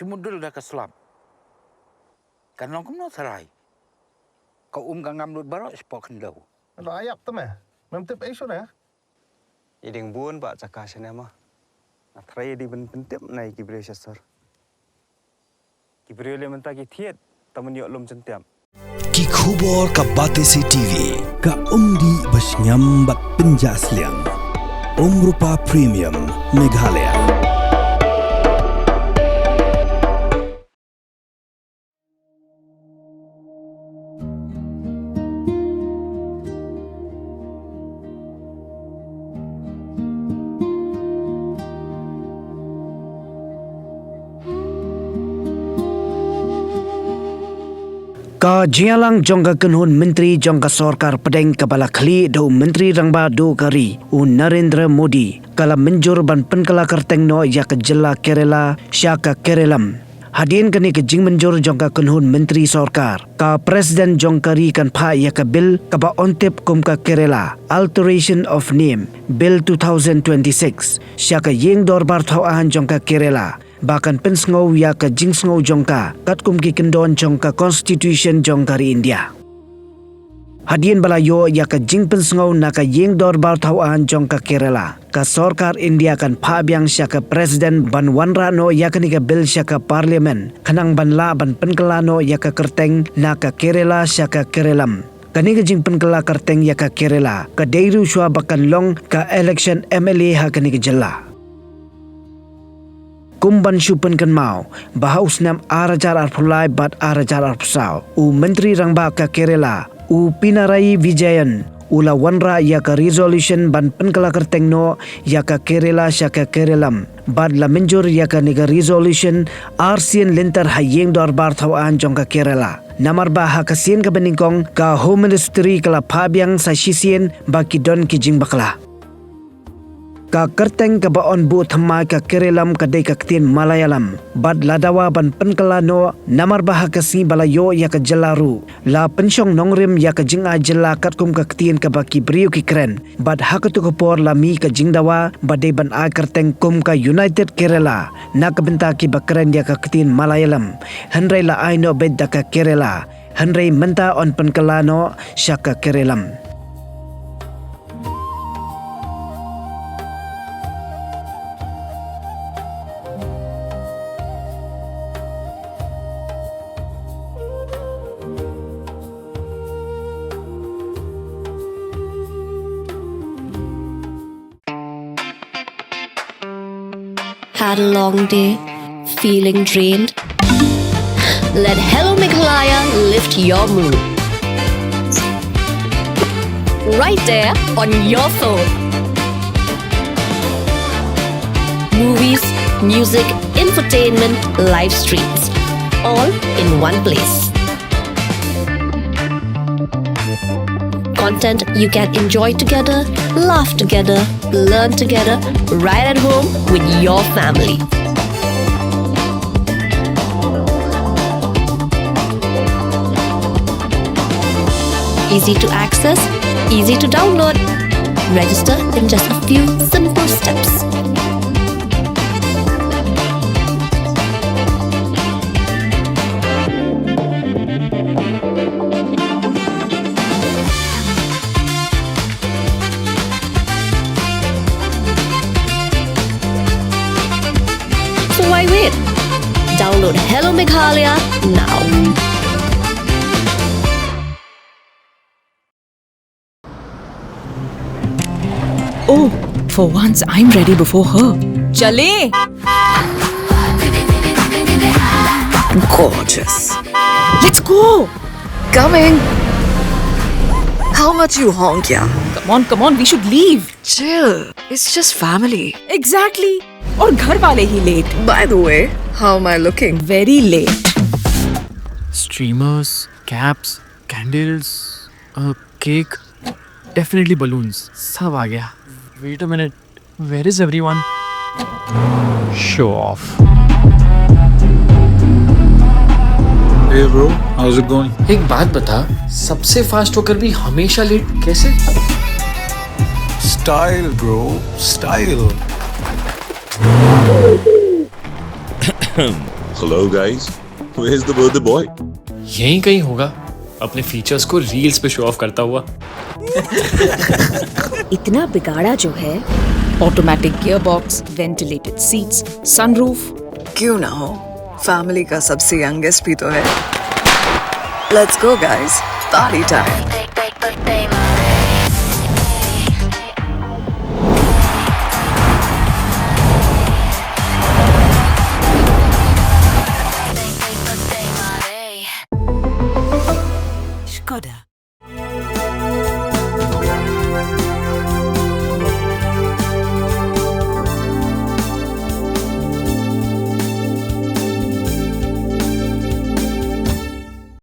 Cumudul dah ke selam. Kan long kena serai. Kau gangam lut barak sepok kendau. Lo ayap tu meh. Memtip isu na. Iding buon pak cakasya nama. Atrai di pentip nai kibriyo sasar. Kibriyo le menta ki thiet taman yok lom centiam. Ki khubor ka Batesi TV ka umdi basnyam bak penjaslian. Rupa Premium Meghalaya. Ka Jylla Jong ka Kenhun Menteri Jong ka Sorkar Pedeng Kepala Khli do Menteri Rangba do Kari Narendra Modi kala Mynjur ban Pynkylla Kyrteng no ya ka Jylla Kerela syaka Kerelam. Hadien kani ke jing Mynjur Jong ka Kenhun Menteri Sorkar ka Presiden Jong Kari kan pha ya ka bil ka ba ontip kum ka Kerela Alteration of Name Bill 2026 syaka yeng dorbar thawahan Jong ka Kerela. Bahkan pensngau ya ke jingsngau jongka kat kum ki kendon jongka Constitution jongkari India. Hadien balayo ya ke jing pensngau naka yeng dorbar thawan jongka Kerela. Ka Sorkar India kan phabyang syaka Presiden ban wanra no ya ke bil syaka Parlimen. Kanang banla ban Pynkylla no ya ke Kyrteng naka Kerela syaka Kerelam. Kani ke jing Pynkylla Kyrteng ya ka Kerela. Ka deiru syua bakan long ka election MLA ha kani ke Jylla. Kumban syupen kan mau bahaus nam arajar arpulai bat arajar arpusau Menteri Rangba ka Kerela Pinarayi Vijayan ula wanra ya ka resolution ban Pynkylla Kyrteng no ya ka Kerela syaka Kerelam bad la Mynjur ya ka niga resolution RCN lintar hayeng dorbar thawan jong ka Kerela namar ba ha kasien ka beningkong ka Home Ministry kala phabyang sa sisien baki don ki jing bakla. Ka Kyrteng ka baon bu thamai ka Kerelam ka dei ka ktin Malayalam bad ladawa ban Pynkylla no namar bah ka si balayo ya ka Jylla ru la pensyong nongrim ya ka jinga Jylla kat kum ka ktin ka baki brio ki kren bad ha ka tu ka por la mi ka jingdawa badai ban a Kyrteng kum ka United Kerela na ka benta ki bakren ya ka ktin Malayalam hanrei la ai no bed da ka Kerela hanrei menta on Pynkylla no syaka Kerelam. Had a long day, feeling drained? Let Hello Meghalaya lift your mood. Right there on your phone. Movies, music, infotainment, live streams, all in one place. Content you can enjoy together, laugh together, learn together, right at home with your family. Easy to access, easy to download. Register in just a few simple steps. Why wait? Download Hello Meghalaya now. Oh, for once I'm ready before her. Chale! Gorgeous. Let's go! Coming. How much you honk, yeah? Come on, we should leave. Chill. It's just family. Exactly. और घर वाले ही late. By the way, how am I looking? Very late. Streamers, caps, candles, cake, definitely balloons. सब आ गया. Wait a minute. Where is everyone? Show off. Hey bro, how's it going? एक बात बता, सबसे फास्ट होकर भी हमेशा लेट कैसे? Style bro, style. Hello guys, where's the birthday boy? यहीं कहीं होगा अपने फीचर्स को रील्स पे शो ऑफ करता हुआ। इतना बिगाड़ा जो है, automatic gear box, ventilated seats, sunroof. क्यों ना हो, फैमिली का सबसे यंगेस्ट भी तो है। Let's go guys, party time.